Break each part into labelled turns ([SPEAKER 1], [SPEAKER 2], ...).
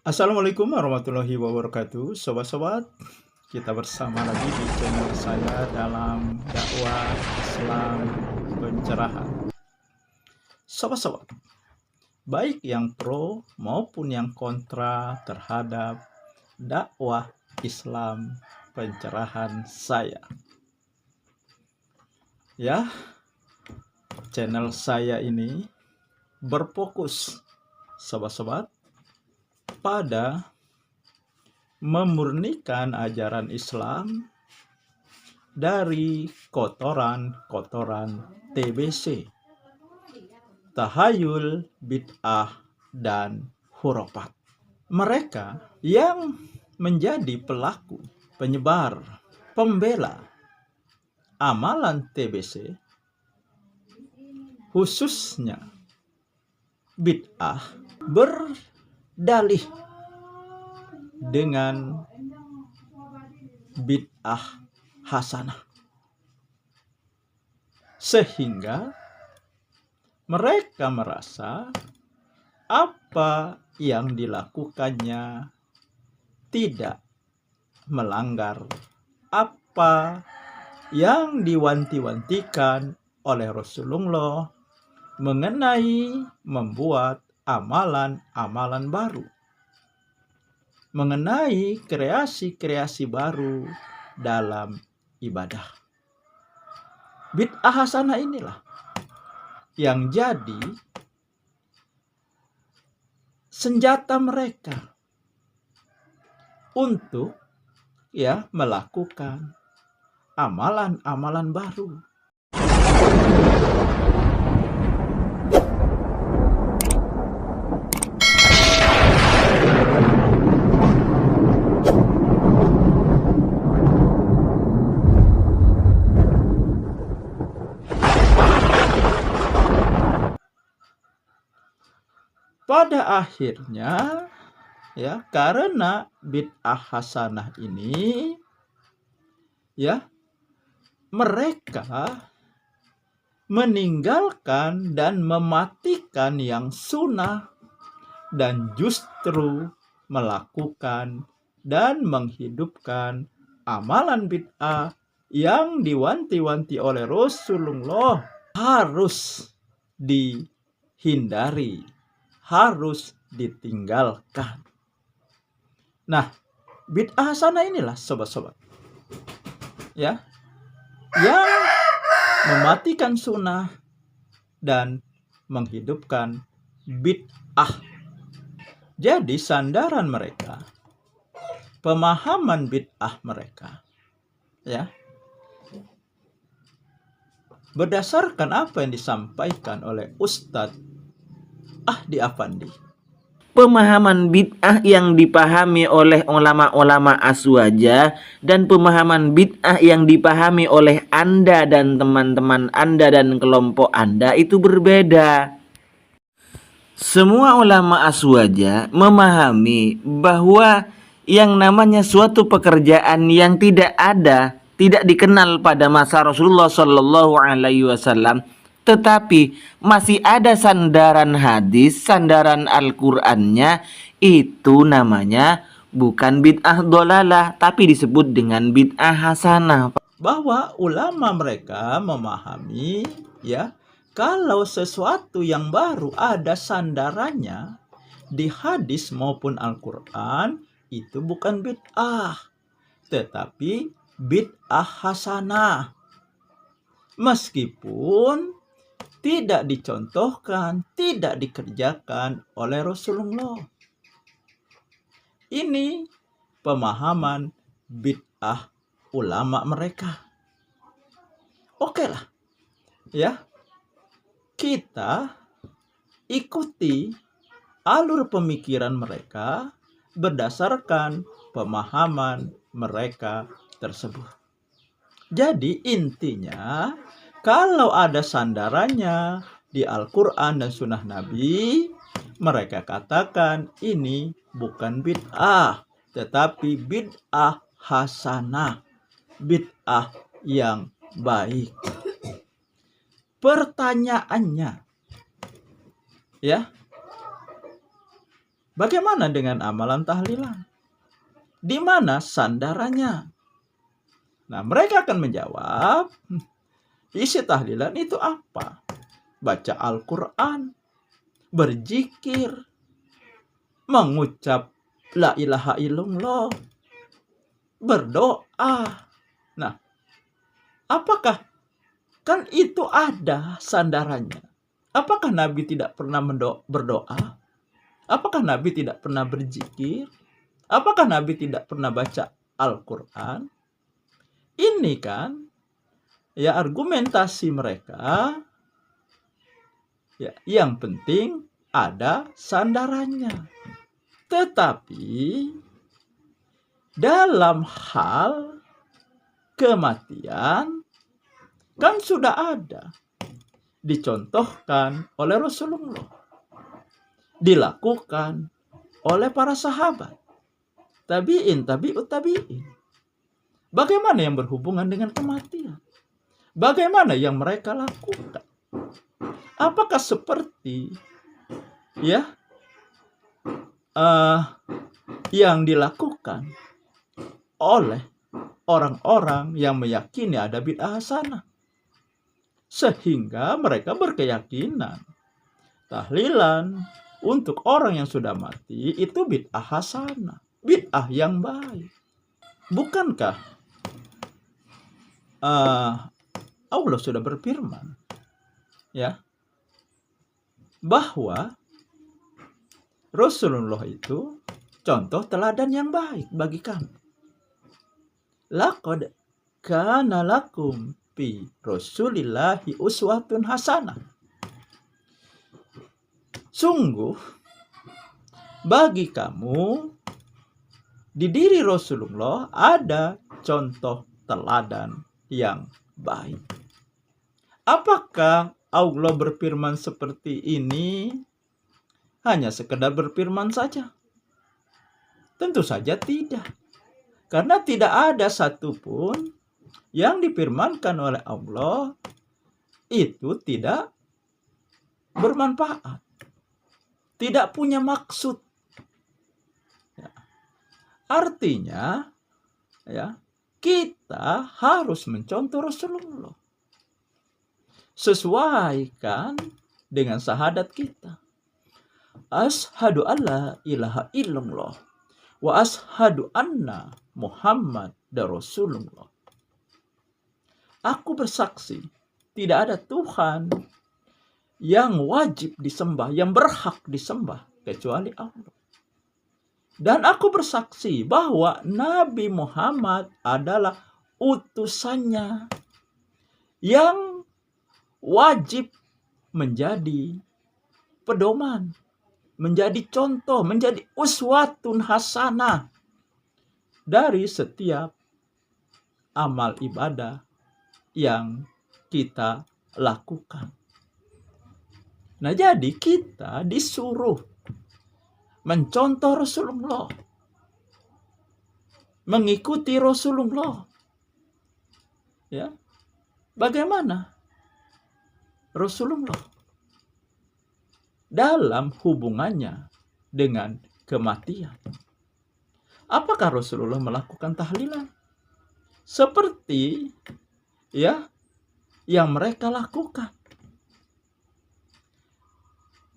[SPEAKER 1] Assalamualaikum warahmatullahi wabarakatuh. Sobat-sobat, kita bersama lagi di channel saya dalam dakwah Islam pencerahan. Sobat-sobat, baik yang pro maupun yang kontra terhadap dakwah Islam pencerahan saya. Ya, channel saya ini berfokus, sobat-sobat, pada memurnikan ajaran Islam dari kotoran-kotoran TBC, tahayul, bid'ah, dan hurafat. Mereka yang menjadi pelaku, penyebar, pembela amalan TBC, khususnya bid'ah, berdalih dengan bid'ah hasanah, sehingga mereka merasa apa yang dilakukannya tidak melanggar apa yang diwanti-wantikan oleh Rasulullah mengenai membuat amalan-amalan baru, mengenai kreasi-kreasi baru dalam ibadah. Bid'ah hasanah inilah yang jadi senjata mereka untuk melakukan amalan-amalan baru. Pada akhirnya, karena bid'ah hasanah ini, mereka meninggalkan dan mematikan yang sunnah dan justru melakukan dan menghidupkan amalan bid'ah yang diwanti-wanti oleh Rasulullah harus dihindari, harus ditinggalkan. Nah, bid'ah hasanah inilah sobat-sobat, yang mematikan sunnah dan menghidupkan bid'ah. Jadi sandaran mereka, pemahaman bid'ah mereka, berdasarkan apa yang disampaikan oleh Ustadz Ahdi Afandi.
[SPEAKER 2] Pemahaman bid'ah yang dipahami oleh ulama-ulama aswaja dan pemahaman bid'ah yang dipahami oleh Anda dan teman-teman Anda dan kelompok Anda itu berbeda. Semua ulama aswaja memahami bahwa yang namanya suatu pekerjaan yang tidak ada, tidak dikenal pada masa Rasulullah Shallallahu Alaihi Wasallam, tetapi masih ada sandaran hadis, sandaran Al-Qur'annya, itu namanya bukan bid'ah dolalah, tapi disebut dengan bid'ah hasanah.
[SPEAKER 1] Bahwa ulama mereka memahami, kalau sesuatu yang baru ada sandarannya di hadis maupun Al-Qur'an, itu bukan bid'ah, tetapi bid'ah hasanah. Meskipun tidak dicontohkan, tidak dikerjakan oleh Rasulullah. Ini pemahaman bid'ah ulama mereka. Oke lah, kita ikuti alur pemikiran mereka berdasarkan pemahaman mereka tersebut. Jadi intinya, kalau ada sandarannya di Al-Quran dan Sunnah Nabi, mereka katakan ini bukan bid'ah, tetapi bid'ah hasanah, bid'ah yang baik. Pertanyaannya, ya, bagaimana dengan amalan tahlilan? Di mana sandarannya? Nah, mereka akan menjawab, isi tahlilan itu apa? Baca Al-Quran, berzikir, mengucap la ilaha illallah, berdoa. Nah, apakah kan itu ada sandarannya? Apakah Nabi tidak pernah berdoa? Apakah Nabi tidak pernah berzikir? Apakah Nabi tidak pernah baca Al-Quran? Ini kan ya argumentasi mereka. Ya, yang penting ada sandarannya. Tetapi dalam hal kematian kan sudah ada, dicontohkan oleh Rasulullah, dilakukan oleh para sahabat, tabi'in, tabi'ut tabi'in. Bagaimana yang berhubungan dengan kematian? Bagaimana yang mereka lakukan? Apakah seperti ya yang dilakukan oleh orang-orang yang meyakini ada bid'ah hasanah, sehingga mereka berkeyakinan tahlilan untuk orang yang sudah mati itu bid'ah hasanah, bid'ah yang baik? Bukankah Allah sudah berfirman ya bahwa Rasulullah itu contoh teladan yang baik bagi kami. Laqad kana lakum fi Rasulillahi uswatun hasanah. Sungguh bagi kamu di diri Rasulullah ada contoh teladan yang baik. Apakah Allah berfirman seperti ini hanya sekedar berfirman saja? Tentu saja tidak. Karena tidak ada satupun yang difirmankan oleh Allah itu tidak bermanfaat, tidak punya maksud. Ya. Artinya, ya, kita harus mencontoh Rasulullah, sesuaikan dengan syahadat kita. Ashhadu alla ilaha illallah wa ashhadu anna Muhammad Rasulullah. Aku bersaksi tidak ada Tuhan yang wajib disembah, yang berhak disembah kecuali Allah. Dan aku bersaksi bahwa Nabi Muhammad adalah utusannya yang wajib menjadi pedoman, menjadi contoh, menjadi uswatun hasanah dari setiap amal ibadah yang kita lakukan. Nah, jadi kita disuruh mencontoh Rasulullah, mengikuti Rasulullah. Ya. Bagaimana Rasulullah dalam hubungannya dengan kematian? Apakah Rasulullah melakukan tahlilan seperti ya yang mereka lakukan?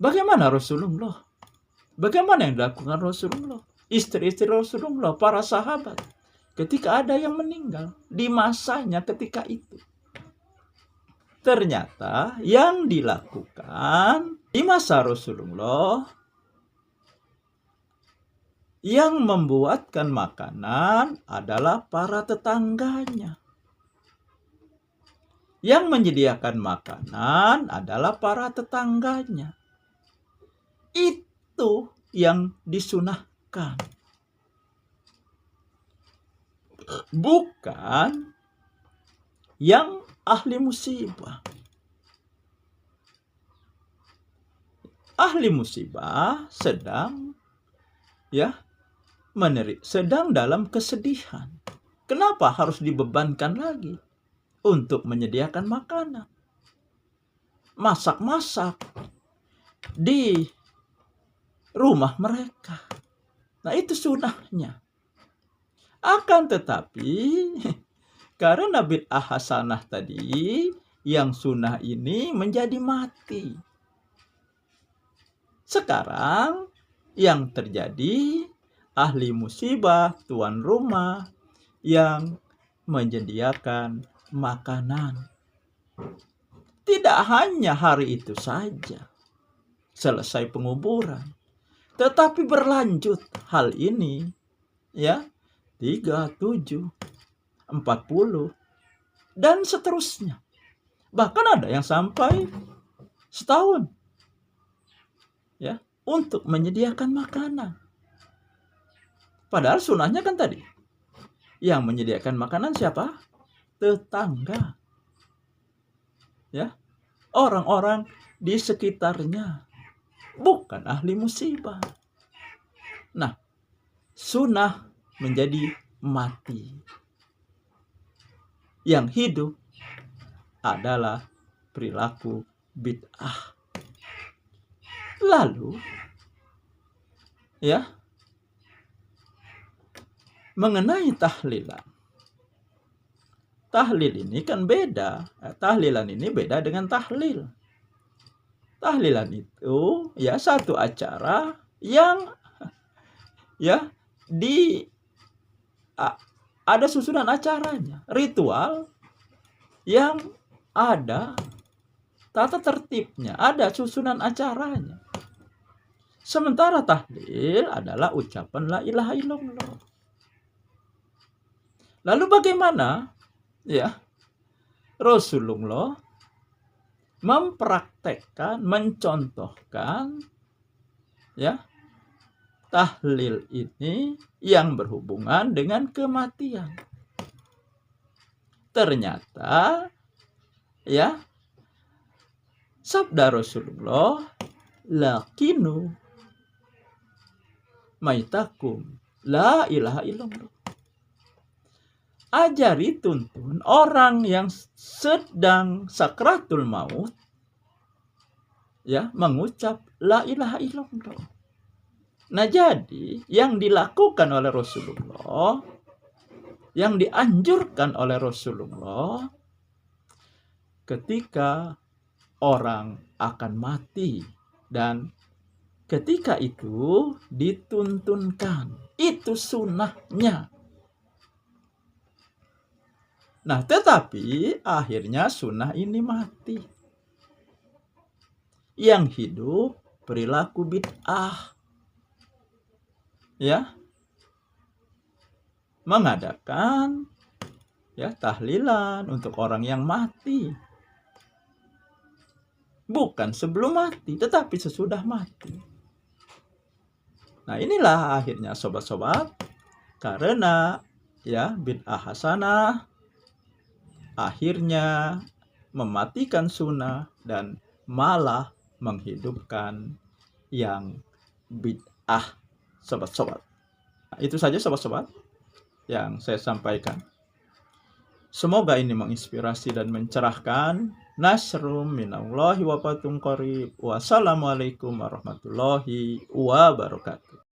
[SPEAKER 1] Bagaimana Rasulullah? Bagaimana yang dilakukan Rasulullah? Istri-istri Rasulullah, para sahabat, ketika ada yang meninggal di masanya ketika itu. Ternyata yang dilakukan di masa Rasulullah, yang membuatkan makanan adalah para tetangganya. Yang menyediakan makanan adalah para tetangganya. Itu yang disunahkan. Bukan yang ahli musibah. Ahli musibah sedang sedang dalam kesedihan. Kenapa harus dibebankan lagi? untuk menyediakan makanan, masak-masak di rumah mereka. Nah, itu sunahnya. Akan tetapi karena bid'ah hasanah tadi, yang sunnah ini menjadi mati. Sekarang yang terjadi, ahli musibah, tuan rumah yang menyediakan makanan. Tidak hanya hari itu saja selesai penguburan, tetapi berlanjut hal ini, ya, 3, 7, 40 dan seterusnya. Bahkan ada yang sampai setahun, ya, untuk menyediakan makanan. Padahal sunahnya kan tadi, yang menyediakan makanan siapa? Tetangga, ya, orang-orang di sekitarnya, bukan ahli musibah. Nah, sunnah menjadi mati. Yang hidup adalah perilaku bid'ah. Lalu, ya, mengenai tahlilan. Tahlil ini kan beda. Tahlilan ini beda dengan tahlil. Tahlilan itu ya satu acara yang ya ada susunan acaranya, ritual yang ada tata tertibnya, ada susunan acaranya. Sementara tahlil adalah ucapan la ilaha illallah. Lalu bagaimana ya Rasulullah mempraktekkan, mencontohkan ya tahlil ini yang berhubungan dengan kematian? Ternyata ya sabda Rasulullah, lakinu maitakum la ilaha illallah. Ajari, tuntun orang yang sedang sakratul maut ya mengucap la ilaha illallah. Nah, jadi yang dilakukan oleh Rasulullah, yang dianjurkan oleh Rasulullah ketika orang akan mati, dan ketika itu dituntunkan, itu sunnahnya. Nah, tetapi akhirnya sunnah ini mati. Yang hidup perilaku bid'ah, ya, mengadakan ya tahlilan untuk orang yang mati, bukan sebelum mati, tetapi sesudah mati. Nah, inilah akhirnya sobat-sobat, karena ya bid'ah hasanah akhirnya mematikan sunnah dan malah menghidupkan yang bid'ah, sobat-sobat. Nah, itu saja sobat-sobat yang saya sampaikan. Semoga ini menginspirasi dan mencerahkan. Nasrum minallahi wa fathun qarib. Wassalamualaikum warahmatullahi wabarakatuh.